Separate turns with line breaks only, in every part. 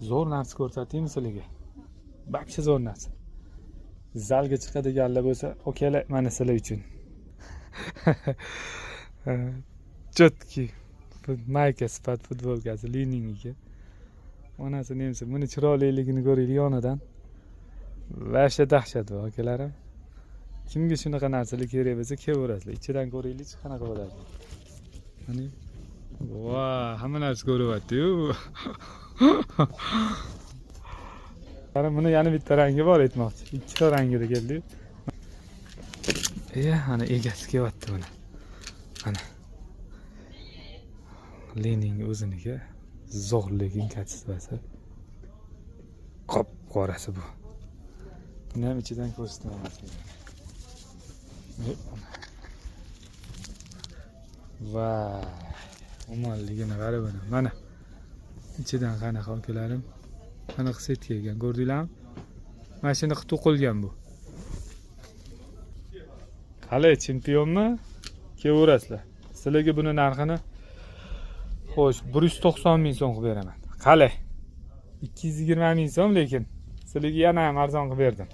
Zo'r narsa ko'rsataymi sizlarga? Bakcha zo'r narsa. Zalga chiqadiganlar bo'lsa, okalar mana sizlar uchun. Chotki. Mayka sifat futbolkasi Liningniki. Onasi nemsi, buni chiroyliligini ko'raylik yonidan. Vasha dahshat bu akalarim. Kimga shunaqa narsalar kerak bo'lsa, kelaverasizlar. Ichidan ko'raylik qanaqa bo'ladi. Mana voy, hamma narsa ko'ryapti-yu. Qara, buni yana bitta rangi bor aytmoqchi. Ikkita rangida keldi. Ana egasi kelyapti buni. Mana. Lening o'ziniki zo'rliging kachsivasi. Qop qorasi bu. Buni ham ichidan ko'rsatmaymiz. Va omonligini qarab mana. Ichidan qanaqa okalarim? Qanaqa set kelgan, ko'rdinglarmi? Mashina qitib qo'yilgan bu. Qalay, chempionmi? Kelaverasizlar. Sizlarga buni narxini xo'sh, 190 ming so'm qilib beraman. Qalay? 220 ming so'm, lekin sizlarga yana ham arzon qilib berdim.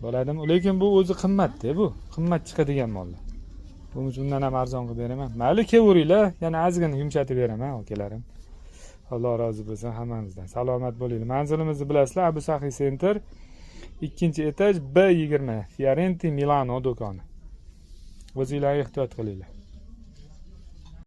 Bo'ladimi? Lekin bu o'zi qimmat-da bu. Qimmat chiqadigan mollar. Buning uchun undan ham arzon qilib beraman. Mayli kelaveringlar, yana ozgina yumshatib beraman, okalarim. Alloh rozi bo'lsin hammamizdan. Salomat bo'linglar. Manzilimizni bilasizlar, Abu Sahiy Center, 2-etaj B20, Fiorenti Milano do'koni. O'zingizlarga ehtiyot qilinglar.